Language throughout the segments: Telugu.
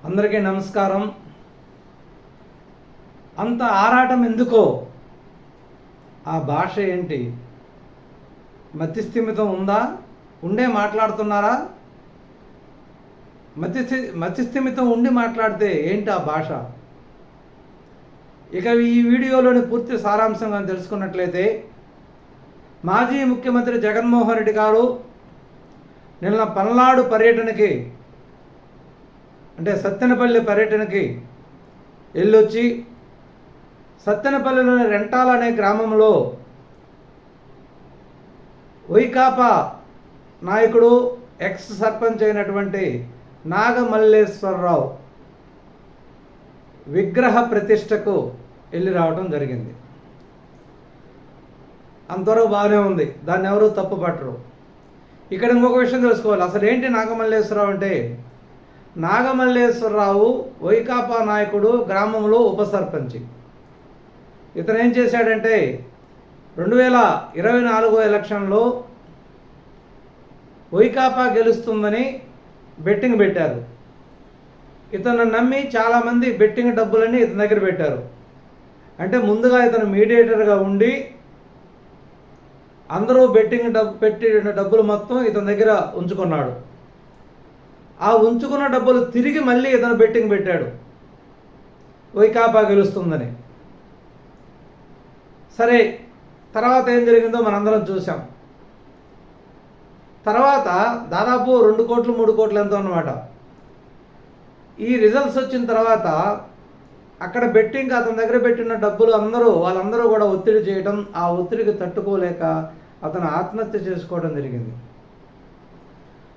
అందరికీ నమస్కారం. అంత ఆరాటం ఎందుకో? ఆ భాష ఏంటి? మతిస్థిమితం ఉందా? ఉండే మాట్లాడుతున్నారా? మతిస్థిమితం ఉండి మాట్లాడితే ఏంటి ఆ భాష? ఇక ఈ వీడియోలోని పూర్తి సారాంశంగా తెలుసుకున్నట్లయితే, మాజీ ముఖ్యమంత్రి జగన్మోహన్ రెడ్డి గారు నిన్న పల్నాడు పర్యటనకి, అంటే సత్తెనపల్లి పర్యటనకి వెళ్ళొచ్చి సత్తెనపల్లిలోని రెంటాల అనే గ్రామంలో వైకాపా నాయకుడు ఎక్స్ సర్పంచ్ అయినటువంటి నాగమల్లేశ్వరరావు విగ్రహ ప్రతిష్టకు వెళ్ళి రావడం జరిగింది. అంతవరకు బాగానే ఉంది, దాన్ని ఎవరూ తప్పు పట్టరు. ఇక్కడ ఇంకొక విషయం తెలుసుకోవాలి. అసలు ఏంటి నాగమల్లేశ్వరరావు అంటే, నాగమల్లేశ్వరరావు వైకాపా నాయకుడు, గ్రామంలో ఉప సర్పంచ్. ఇతను ఏం చేశాడంటే 2024 ఎలక్షన్లో వైకాపా గెలుస్తుందని బెట్టింగ్ పెట్టారు. ఇతను నమ్మి చాలామంది బెట్టింగ్ డబ్బులన్నీ ఇతని దగ్గర పెట్టారు. అంటే ముందుగా ఇతను మీడియేటర్గా ఉండి అందరూ బెట్టింగ్ పెట్టిన డబ్బులు మొత్తం ఇతని దగ్గర ఉంచుకున్నాడు. ఆ ఉంచుకున్న డబ్బులు తిరిగి మళ్ళీ ఇతను బెట్టింగ్ పెట్టాడు వైకాపా గెలుస్తుందని. సరే, తర్వాత ఏం జరిగిందో మనందరం చూసాం. తర్వాత దాదాపు 2 కోట్లు 3 కోట్లు ఎంతో అన్నమాట. ఈ రిజల్ట్స్ వచ్చిన తర్వాత అక్కడ బెట్టింగ్ అతని దగ్గర పెట్టిన డబ్బులు వాళ్ళందరూ కూడా ఒత్తిడి చేయడం, ఆ ఒత్తిడికి తట్టుకోలేక అతను ఆత్మహత్య చేసుకోవడం జరిగింది.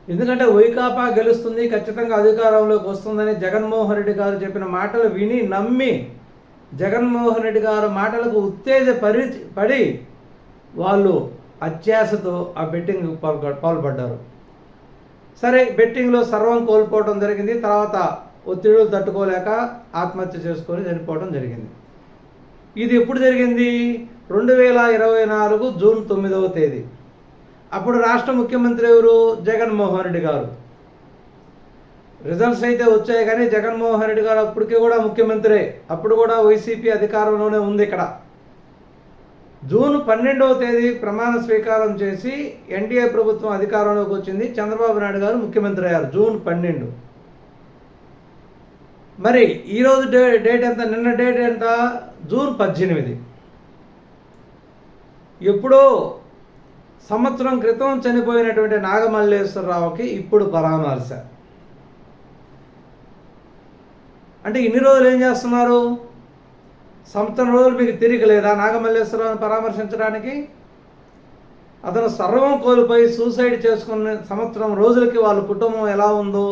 ఎందుకంటే వైకాపా గెలుస్తుంది, ఖచ్చితంగా అధికారంలోకి వస్తుందని జగన్మోహన్ రెడ్డి గారు చెప్పిన మాటలు విని నమ్మి జగన్మోహన్ రెడ్డి గారు మాటలకు పడి వాళ్ళు అత్యాశతో ఆ బెట్టింగ్ పాల్పడ్డారు. సరే, బెట్టింగ్లో సర్వం కోల్పోవడం జరిగింది. తర్వాత ఒత్తిడులు తట్టుకోలేక ఆత్మహత్య చేసుకొని చనిపోవడం జరిగింది. ఇది ఎప్పుడు జరిగింది? 2024 జూన్ 9వ తేదీ. అప్పుడు రాష్ట్ర ముఖ్యమంత్రి ఎవరు? జగన్మోహన్ రెడ్డి గారు. రిజల్ట్స్ అయితే వచ్చాయి, కానీ జగన్మోహన్ రెడ్డి గారు అప్పటికే కూడా ముఖ్యమంత్రే. అప్పుడు కూడా వైసీపీ అధికారంలోనే ఉంది. ఇక్కడ జూన్ 12వ తేదీ ప్రమాణ స్వీకారం చేసి ఎన్డీఏ ప్రభుత్వం అధికారంలోకి వచ్చింది. చంద్రబాబు నాయుడు గారు ముఖ్యమంత్రి అయ్యారు జూన్ 12. మరి ఈరోజు డేట్ ఎంత? నిన్న డేట్ ఎంత? జూన్ 18. ఎప్పుడో సంవత్సరం క్రితం చనిపోయినటువంటి నాగమల్లేశ్వరరావుకి ఇప్పుడు పరామర్శ. అంటే ఇన్ని రోజులు ఏం చేస్తున్నారు? సంవత్సరం రోజులు మీకు తిరిగి లేదా నాగమల్లేశ్వరరావుని పరామర్శించడానికి? అతను సర్వం కోల్పోయి సూసైడ్ చేసుకున్న సంవత్సరం రోజులకి వాళ్ళ కుటుంబం ఎలా ఉందో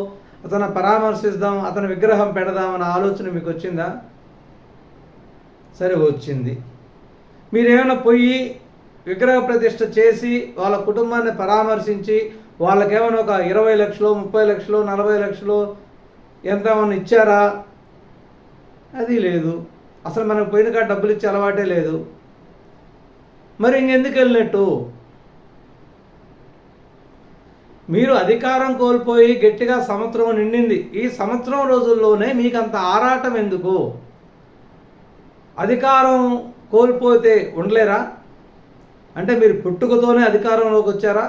అతను పరామర్శిద్దాం, అతని విగ్రహం పెడదామన్న ఆలోచన మీకు వచ్చిందా? సరే, వచ్చింది. మీరేమైనా పోయి విగ్రహ ప్రతిష్ఠ చేసి వాళ్ళ కుటుంబాన్ని పరామర్శించి వాళ్ళకేమైనా ఒక 20 లక్షలు 30 లక్షలు 40 లక్షలు ఎంతేమన్నా ఇచ్చారా? అది లేదు. అసలు మనకు పోయిన కాడ డబ్బులు ఇచ్చే అలవాటే లేదు. మరి ఇంకెందుకు వెళ్ళినట్టు? మీరు అధికారం కోల్పోయి గట్టిగా సంవత్సరం నిండింది. ఈ సంవత్సరం రోజుల్లోనే మీకు అంత ఆరాటం ఎందుకు? అధికారం కోల్పోతే ఉండలేరా? అంటే మీరు పుట్టుకతోనే అధికారంలోకి వచ్చారా?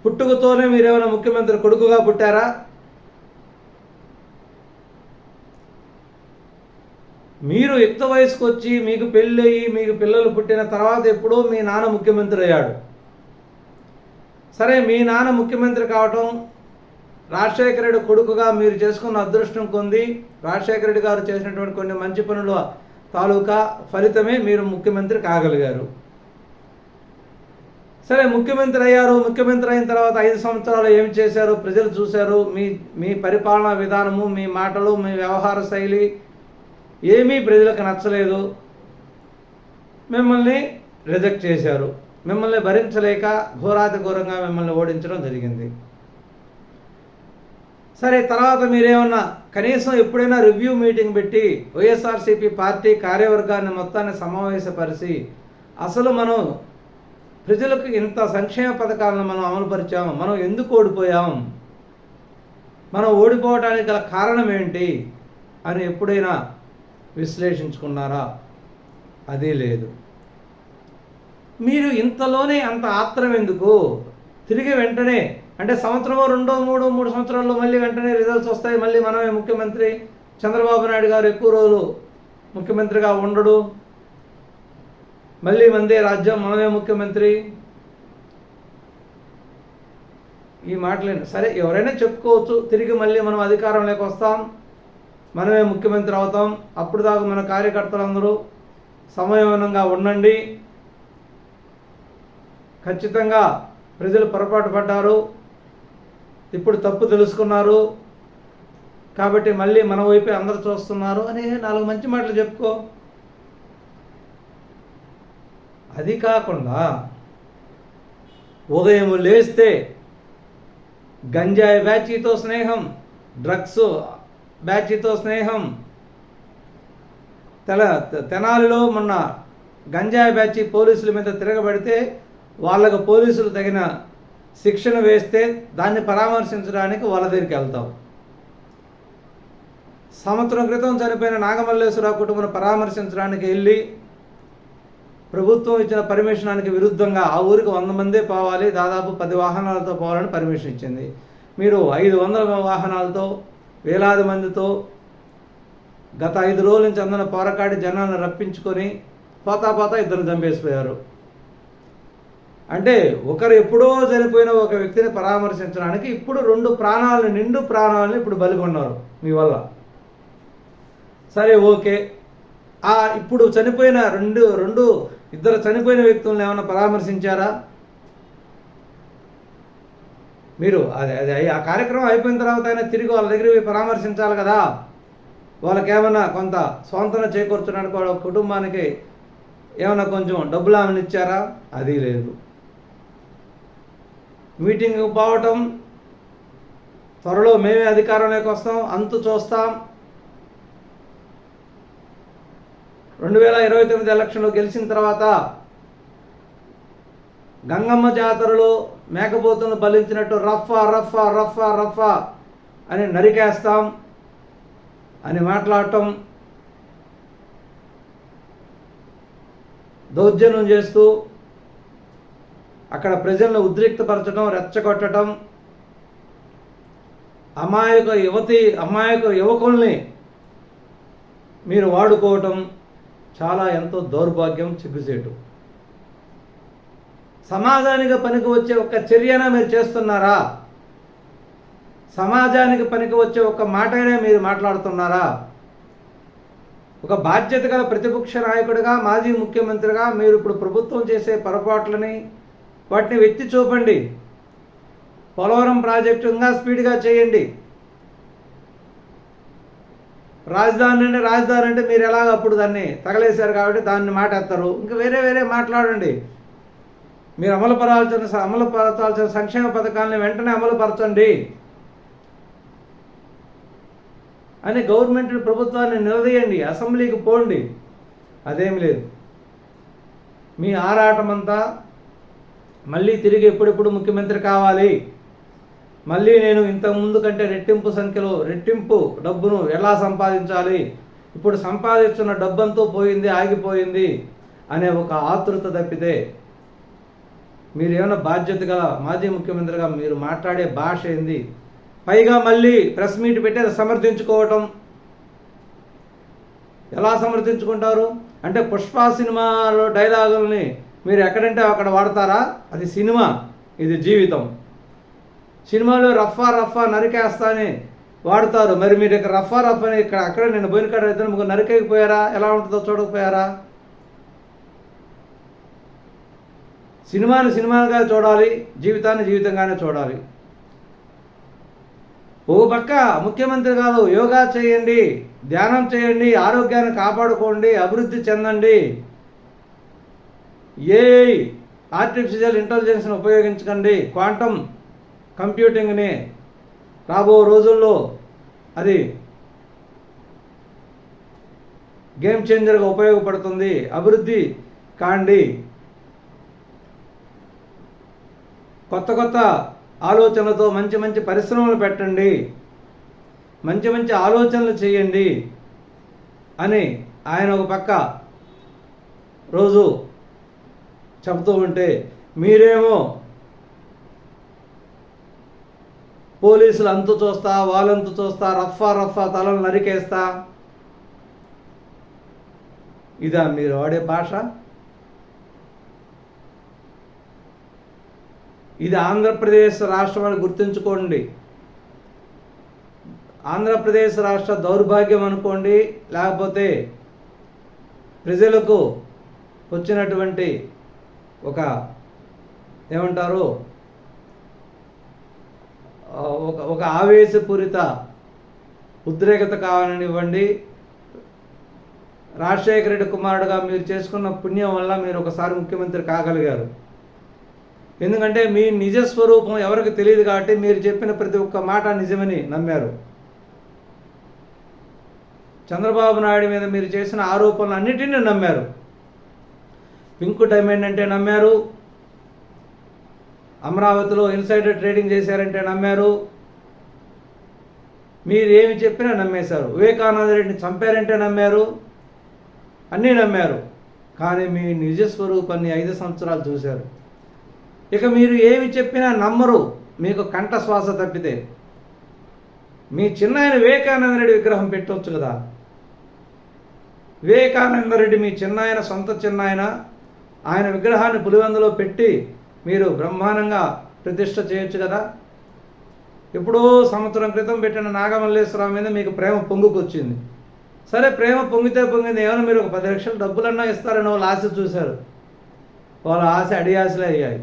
పుట్టుకతోనే మీరేమైనా ముఖ్యమంత్రి కొడుకుగా పుట్టారా? మీరు యుక్త వయసుకు వచ్చి మీకు పెళ్ళి అయ్యి మీకు పిల్లలు పుట్టిన తర్వాత ఎప్పుడో మీ నాన్న ముఖ్యమంత్రి అయ్యాడు. సరే, మీ నాన్న ముఖ్యమంత్రి కావటం, రాజశేఖర రెడ్డి కొడుకుగా మీరు చేసుకున్న అదృష్టం కొంది, రాజశేఖర రెడ్డి గారు చేసినటువంటి కొన్ని మంచి పనుల తాలూకా ఫలితమే మీరు ముఖ్యమంత్రి కాగలిగారు. సరే, ముఖ్యమంత్రి అయ్యారు. ముఖ్యమంత్రి అయిన తర్వాత 5 సంవత్సరాలు ఏమి చేశారు ప్రజలు చూశారు. మీ పరిపాలనా విధానము, మీ మాటలు, మీ వ్యవహార శైలి ఏమీ ప్రజలకు నచ్చలేదు. మిమ్మల్ని రిజెక్ట్ చేశారు. మిమ్మల్ని భరించలేక ఘోరాతి ఘోరంగా మిమ్మల్ని ఓడించడం జరిగింది. సరే, తర్వాత మీరేమన్నా కనీసం ఎప్పుడైనా రివ్యూ మీటింగ్ పెట్టి వైఎస్ఆర్సీపీ పార్టీ కార్యవర్గాన్ని మొత్తాన్ని సమావేశపరిచి అసలు మనం ప్రజలకు ఇంత సంక్షేమ పథకాలను మనం అమలుపరిచాము, మనం ఎందుకు ఓడిపోయాం, మనం ఓడిపోవడానికి గల కారణం ఏంటి అని ఎప్పుడైనా విశ్లేషించుకున్నారా? అదే లేదు. మీరు ఇంతలోనే అంత ఆత్రం ఎందుకు? తిరిగి వెంటనే అంటే సంవత్సరమో 2, 3 సంవత్సరాల్లో మళ్ళీ వెంటనే రిజల్ట్స్ వస్తాయి, మళ్ళీ మనమే ముఖ్యమంత్రి, చంద్రబాబు నాయుడు గారు ఎక్కువ రోజులు ముఖ్యమంత్రిగా ఉండడు, మళ్ళీ మందే రాజ్యం, మనమే ముఖ్యమంత్రి. ఈ మాటలేండి. సరే, ఎవరైనా చెప్పుకోవచ్చు తిరిగి మళ్ళీ మనం అధికారంలోకి వస్తాం, మనమే ముఖ్యమంత్రి అవుతాం, అప్పుడు దాకా మన కార్యకర్తలందరూ సమయవనంగా ఉండండి, ఖచ్చితంగా ప్రజలు పొరపాటు పడ్డారు, ఇప్పుడు తప్పు తెలుసుకున్నారు కాబట్టి మళ్ళీ మన వైపే అందరూ చూస్తున్నారు అని 4 మంచి మాటలు చెప్పుకో. అది కాకుండా ఉదయం లేస్తే గంజాయి బ్యాచీతో స్నేహం, డ్రగ్స్ బ్యాచీతో స్నేహం. తెనాలిలో మొన్న గంజాయి బ్యాచీ పోలీసుల మీద తిరగబడితే వాళ్ళకు పోలీసులు తగిన శిక్షణ వేస్తే దాన్ని పరామర్శించడానికి వాళ్ళ దగ్గరికి వెళ్తాం. సంవత్సరం క్రితం చనిపోయిన నాగమల్లేశ్వరరావు కుటుంబం పరామర్శించడానికి వెళ్ళి ప్రభుత్వం ఇచ్చిన పర్మిషనానికి విరుద్ధంగా ఆ ఊరికి 100 మందే పోవాలి, దాదాపు 10 వాహనాలతో పోవాలని పర్మిషన్ ఇచ్చింది. మీరు 500 వాహనాలతో వేలాది మందితో గత 5 రోజుల నుంచి అందరూ పోరాడి జనాలను రప్పించుకొని పోతా ఇద్దరు చంపేసిపోయారు. అంటే ఒకరు ఎప్పుడో చనిపోయిన ఒక వ్యక్తిని పరామర్శించడానికి ఇప్పుడు 2 నిండు ప్రాణాలను ఇప్పుడు బలిగొన్నారు మీ వల్ల. సరే, ఓకే. ఇప్పుడు చనిపోయిన ఇద్దరు చనిపోయిన వ్యక్తులను ఏమైనా పరామర్శించారా మీరు? అది ఆ కార్యక్రమం అయిపోయిన తర్వాత అయినా తిరిగి వాళ్ళ దగ్గర పరామర్శించాలి కదా. వాళ్ళకేమన్నా కొంత స్వాంతన చేకూర్చడానికి వాళ్ళ కుటుంబానికి ఏమైనా కొంచెం డబ్బులు ఏమైనా ఇచ్చారా? అది లేదు. మీటింగ్కి పోవటం, త్వరలో మేమే అధికారంలోకి వస్తాం, అంతు చూస్తాం, 2029 ఎలక్షన్లో గెలిచిన తర్వాత గంగమ్మ జాతరలో మేకపోతులను బలించినట్టు రఫా రఫా రఫా రఫా అని నరికేస్తాం అని మాట్లాడటం, దౌర్జన్యం చేస్తూ అక్కడ ప్రజలను ఉద్రిక్తపరచడం, రెచ్చగొట్టడం, అమాయక యువకుల్ని మీరు వాడుకోవటం చాలా ఎంతో దౌర్భాగ్యం, సిగ్గుచేటు. సమాజానికి పనికి వచ్చే ఒక చర్యన మీరు చేస్తున్నారా? సమాజానికి పనికి వచ్చే ఒక మాటనే మీరు మాట్లాడుతున్నారా? ఒక బాధ్యత గల ప్రతిపక్ష నాయకుడిగా, మాజీ ముఖ్యమంత్రిగా మీరు ఇప్పుడు ప్రభుత్వం చేసే పొరపాట్లని వాటిని ఎత్తి చూపండి. పోలవరం ప్రాజెక్టు ఇంకా స్పీడ్గా చేయండి. రాజధాని అంటే మీరు ఎలాగ అప్పుడు దాన్ని తగలేశారు కాబట్టి దాన్ని మాట ఎత్తారు. ఇంకా వేరే మాట్లాడండి. మీరు అమలుపరచాల్సిన సంక్షేమ పథకాలను వెంటనే అమలుపరచండి అని గవర్నమెంట్ ప్రభుత్వాన్ని నిలదీయండి, అసెంబ్లీకి పోండి. అదేం లేదు. మీ ఆరాటమంతా మళ్ళీ తిరిగి ఎప్పుడెప్పుడు ముఖ్యమంత్రి కావాలి, మళ్ళీ నేను ఇంతకుముందు కంటే రెట్టింపు డబ్బును ఎలా సంపాదించాలి, ఇప్పుడు సంపాదించున్న డబ్బంతా పోయింది, ఆగిపోయింది అనే ఒక ఆతృత తప్పితే మీరు ఏమైనా బాధ్యత గల మాజీ ముఖ్యమంత్రిగా మీరు మాట్లాడే భాష ఏంది? పైగా మళ్ళీ ప్రెస్ మీట్ పెట్టి సమర్థించుకోవటం. ఎలా సమర్థించుకుంటారు అంటే పుష్ప సినిమాలో డైలాగుల్ని మీరు ఎక్కడంటే అక్కడ వాడతారా? అది సినిమా, ఇది జీవితం. సినిమాలో రఫా నరికేస్తా అని వాడతారు. మరి మీరు ఇక్కడ రఫా అని అక్కడ నేను పోయిన కాడ అయితే మీకు నరికేయకపోయారా? ఎలా ఉంటుందో చూడకపోయారా? సినిమాగా చూడాలి, జీవితాన్ని జీవితంగానే చూడాలి. ఓ పక్క ముఖ్యమంత్రి కాదు, యోగా చేయండి, ధ్యానం చేయండి, ఆరోగ్యాన్ని కాపాడుకోండి, అభివృద్ధి చెందండి, ఆర్టిఫిషియల్ ఇంటెలిజెన్స్ని ఉపయోగించకండి, క్వాంటమ్ కంప్యూటింగ్ని రాబో రోజుల్లో అది గేమ్ చేంజర్గా ఉపయోగపడుతుంది, అభివృద్ధి కాండి, కొత్త ఆలోచనలతో మంచి పరిశ్రమలు పెట్టండి, మంచి మంచి ఆలోచనలు చేయండి అని ఆయన ఒక పక్క రోజు చెబుతూ ఉంటే, మీరేమో పోలీసులు అంతు చూస్తా, వాళ్ళంతు చూస్తా, రఫా తలలు నరికేస్తా. ఇదా మీరు వాడే భాష? ఇది ఆంధ్రప్రదేశ్ రాష్ట్రం అని గుర్తుంచుకోండి. ఆంధ్రప్రదేశ్ రాష్ట్ర దౌర్భాగ్యం అనుకోండి, లేకపోతే ప్రజలకు వచ్చినటువంటి ఒక ఏమంటారు ఒక ఆవేశపూరిత ఉద్రేకత కావాలనివ్వండి. రాజశేఖర రెడ్డి కుమారుడుగా మీరు చేసుకున్న పుణ్యం వల్ల మీరు ఒకసారి ముఖ్యమంత్రి కాగలిగారు. ఎందుకంటే మీ నిజస్వరూపం ఎవరికి తెలియదు కాబట్టి మీరు చెప్పిన ప్రతి ఒక్క మాట నిజమని నమ్మారు. చంద్రబాబు నాయుడు మీద మీరు చేసిన ఆరోపణలు అన్నిటినీ నమ్మారు. పింక్ డైమండ్ అంటే నమ్మారు, అమరావతిలో ఇన్సైడర్ ట్రేడింగ్ చేశారంటే నమ్మారు, మీరు ఏమి చెప్పినా నమ్మేశారు. వివేకానంద రెడ్డిని చంపారంటే నమ్మారు, అన్నీ నమ్మారు. కానీ మీ నిజస్వరూపాన్ని 5 సంవత్సరాలు చూశారు. ఇక మీరు ఏమి చెప్పినా నమ్మరు, మీకు కంఠ శ్వాస తప్పితే. మీ చిన్నాయన వివేకానంద రెడ్డి విగ్రహం పెట్టవచ్చు కదా. వివేకానంద రెడ్డి మీ చిన్నాయన, సొంత చిన్నాయన. ఆయన విగ్రహాన్ని పులివెందులో పెట్టి మీరు బ్రహ్మాండంగా ప్రతిష్ఠ చేయొచ్చు కదా. ఎప్పుడో సంవత్సరం క్రితం పెట్టిన నాగమల్లేశ్వరరావు మీద మీకు ప్రేమ పొంగుకొచ్చింది. సరే, ప్రేమ పొంగితే పొంగింది. ఏమైనా మీరు ఒక 10 లక్షల డబ్బులన్నా ఇస్తారని వాళ్ళు ఆశ చూశారు. వాళ్ళ ఆశ అడియాశలే అయ్యాయి.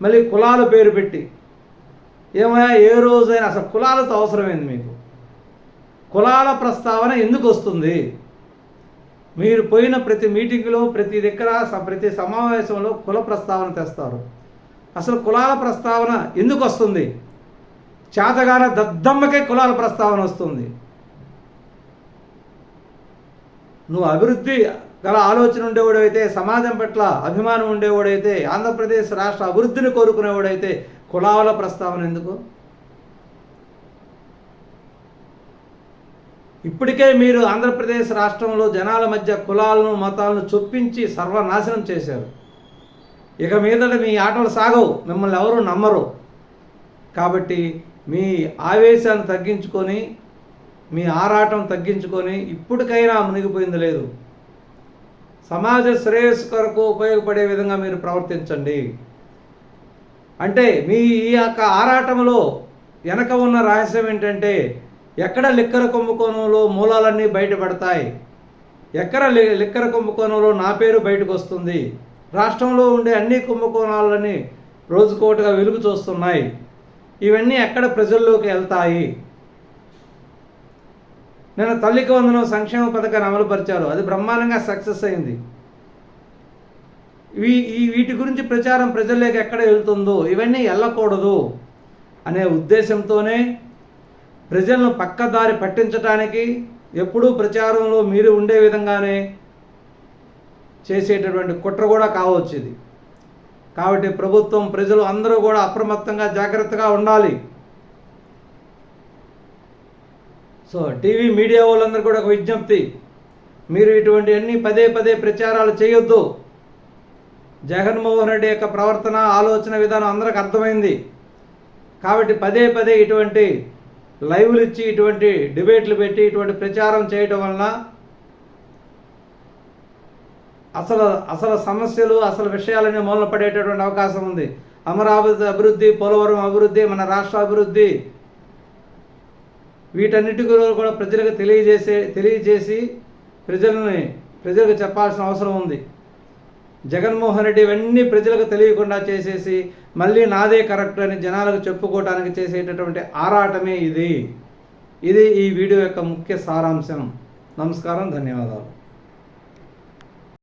మళ్ళీ కులాల పేరు పెట్టి ఏమయ్యా, ఏ రోజైనా అసలు కులాలతో అవసరమైంది మీకు? కులాల ప్రస్తావన ఎందుకు వస్తుంది? మీరు పోయిన ప్రతి మీటింగ్లో, ప్రతి దగ్గర, ప్రతి సమావేశంలో కుల ప్రస్తావన తెస్తారు. అసలు కులాల ప్రస్తావన ఎందుకు వస్తుంది? చేతగాన దద్దమ్మకే కులాల ప్రస్తావన వస్తుంది. నువ్వు అభివృద్ధి గల ఆలోచన ఉండేవాడైతే, సమాజం పట్ల అభిమానం ఉండేవాడైతే, ఆంధ్రప్రదేశ్ రాష్ట్ర అభివృద్ధిని కోరుకునేవాడైతే కులాల ప్రస్తావన ఎందుకు? ఇప్పటికే మీరు ఆంధ్రప్రదేశ్ రాష్ట్రంలో జనాల మధ్య కులాలను, మతాలను చొప్పించి సర్వనాశనం చేశారు. ఇక మీదట మీ ఆటలు సాగవు, మిమ్మల్ని ఎవరు నమ్మరు. కాబట్టి మీ ఆవేశాన్ని తగ్గించుకొని, మీ ఆరాటం తగ్గించుకొని ఇప్పటికైనా మునిగిపోయింది లేదు. సమాజ శ్రేయస్సు కొరకు ఉపయోగపడే విధంగా మీరు ప్రవర్తించండి. అంటే మీ ఈ యొక్క ఆరాటంలో వెనక ఉన్న రహస్యం ఏంటంటే, ఎక్కడ లిక్కర కుంభకోణంలో మూలాలన్నీ బయటపడతాయి, ఎక్కడ లిక్కర కుంభకోణంలో నా పేరు బయటకు వస్తుంది, రాష్ట్రంలో ఉండే అన్ని కుంభకోణాలని రోజుకోటిగా వెలుగు చూస్తున్నాయి, ఇవన్నీ ఎక్కడ ప్రజల్లోకి వెళ్తాయి. నేను తల్లికి వందనం సంక్షేమ పథకాన్ని అమలుపరిచారు, అది బ్రహ్మాండంగా సక్సెస్ అయింది. వీటి గురించి ప్రచారం ప్రజల్లోకి ఎక్కడ వెళ్తుందో, ఇవన్నీ వెళ్ళకూడదు అనే ఉద్దేశంతోనే ప్రజలను పక్కదారి పట్టించడానికి ఎప్పుడూ ప్రచారంలో మీరు ఉండే విధంగానే చేసేటటువంటి కుట్ర కూడా కావచ్చు ఇది. కాబట్టి ప్రభుత్వం, ప్రజలు అందరూ కూడా అప్రమత్తంగా జాగ్రత్తగా ఉండాలి. సో టీవీ మీడియా వాళ్ళందరూ కూడా ఒక విజ్ఞప్తి, మీరు ఇటువంటి అన్ని పదే పదే ప్రచారాలు చేయొద్దు. జగన్మోహన్ రెడ్డి యొక్క ప్రవర్తన, ఆలోచన విధానం అందరికి అర్థమైంది. కాబట్టి పదే పదే ఇటువంటి లైవ్లు ఇచ్చి, ఇటువంటి డిబేట్లు పెట్టి, ఇటువంటి ప్రచారం చేయటం వలన అసలు సమస్యలు, అసలు విషయాలన్నీ మూలన పడేటటువంటి అవకాశం ఉంది. అమరావతి అభివృద్ధి, పోలవరం అభివృద్ధి, మన రాష్ట్ర అభివృద్ధి, వీటన్నిటి కూడా ప్రజలకు తెలియజేసి ప్రజలకు చెప్పాల్సిన అవసరం ఉంది. జగన్మోహన్ రెడ్డి ఇవన్నీ ప్రజలకు తెలియకుండా చేసేసి మళ్ళీ నాదే కరెక్ట్ అని జనాలకు చెప్పుకోవడానికి చేసేటటువంటి ఆరాటమే ఇది ఈ వీడియో యొక్క ముఖ్య సారాంశం. నమస్కారం, ధన్యవాదాలు.